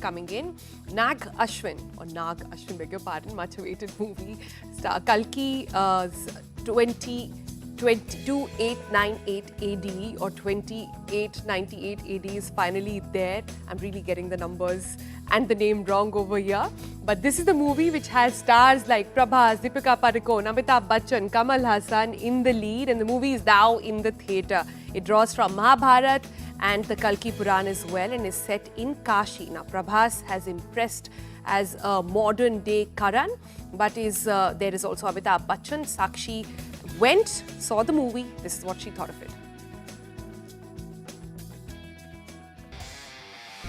coming in. Nag Ashwin, beg your pardon, much awaited movie. Star Kalki's 2898 AD or 2898 AD is finally there. I'm really getting the numbers and the name wrong over here. But this is the movie which has stars like Prabhas, Deepika Padukone, Amitabh Bachchan, Kamal Haasan in the lead, and the movie is now in the theatre. It draws from Mahabharata and the Kalki Puran as well, and is set in Kashi. Now, Prabhas has impressed as a modern day Karan, but there is also Amitabh Bachchan. Sakshi saw the movie. This is what she thought of it.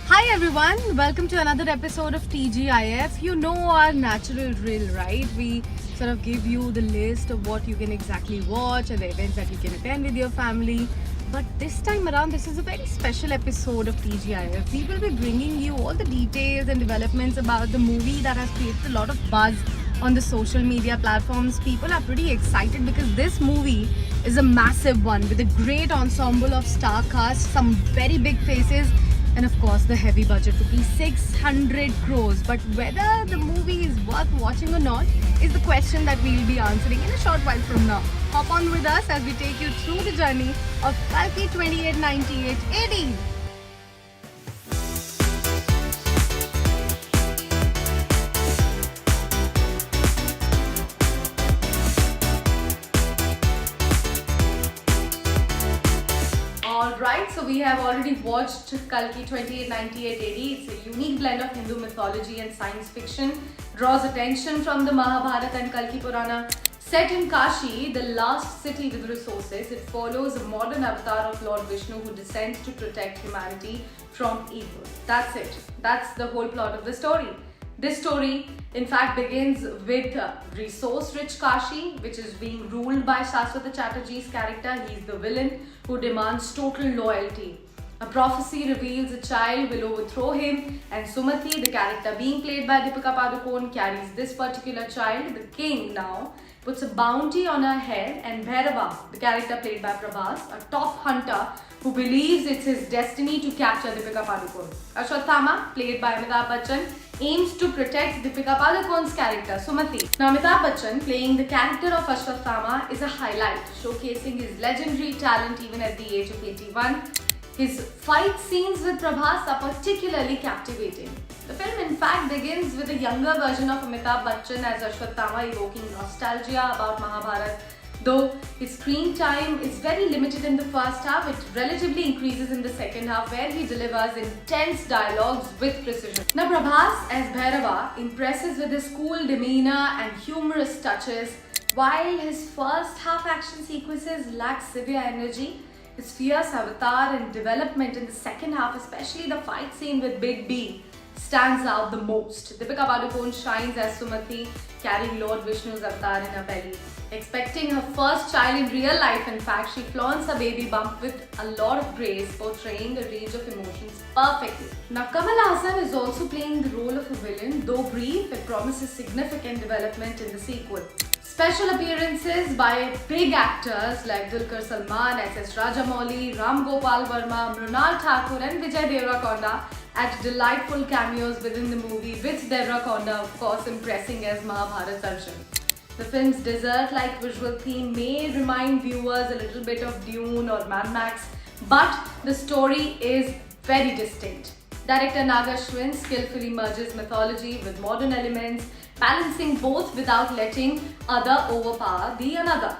Hi everyone, welcome to another episode of TGIF. You know our natural drill, right? We sort of give you the list of what you can exactly watch and the events that you can attend with your family. But this time around, this is a very special episode of TGIF. We will be bringing you all the details and developments about the movie that has created a lot of buzz on the social media platforms. People are pretty excited because this movie is a massive one with a great ensemble of star cast, some very big faces, and of course the heavy budget, rupees 600 crores. But whether the movie is worth watching or not is the question that we will be answering in a short while from now. Hop on with us as we take you through the journey of Kalki 2898 AD. Alright, so we have already watched Kalki 2898 AD. It's a unique blend of Hindu mythology and science fiction. Draws attention from the Mahabharata and Kalki Purana. Set in Kashi, the last city with resources, it follows a modern avatar of Lord Vishnu who descends to protect humanity from evil. That's it. That's the whole plot of the story. This story, in fact, begins with resource-rich Kashi, which is being ruled by Shashwata Chatterjee's character. He's the villain who demands total loyalty. A prophecy reveals a child will overthrow him, and Sumathi, the character being played by Deepika Padukone, carries this particular child. The king now puts a bounty on her head, and Bhairava, the character played by Prabhas, a top hunter who believes it's his destiny to capture Deepika Padukone. Ashwathama, played by Amitabh Bachchan, aims to protect Deepika Padukone's character, Sumathi. Now, Amitabh Bachchan, playing the character of Ashwathama, is a highlight, showcasing his legendary talent even at the age of 81. His fight scenes with Prabhas are particularly captivating. The film, in fact, begins with a younger version of Amitabh Bachchan as Ashwathama, evoking nostalgia about Mahabharata. Though his screen time is very limited in the first half, it relatively increases in the second half, where he delivers intense dialogues with precision. Now, Prabhas as Bhairava impresses with his cool demeanor and humorous touches, while his first half action sequences lack severe energy. His fierce avatar and development in the second half, especially the fight scene with Big B, stands out the most. Deepika Padukone shines as Sumathi, carrying Lord Vishnu's avatar in her belly. Expecting her first child in real life, in fact, she flaunts her baby bump with a lot of grace, portraying a range of emotions perfectly. Now, Kamal Haasan is also playing the role of a villain. Though brief, it promises significant development in the sequel. Special appearances by big actors like Dulquer Salmaan, S.S. Rajamouli, Ram Gopal Verma, Mrunal Thakur and Vijay Deverakonda add delightful cameos within the movie, with Deverakonda, of course, impressing as Mahabharat Arjun. The film's desert-like visual theme may remind viewers a little bit of Dune or Mad Max, but the story is very distinct. Director Nag Ashwin skillfully merges mythology with modern elements, balancing both without letting other overpower the another.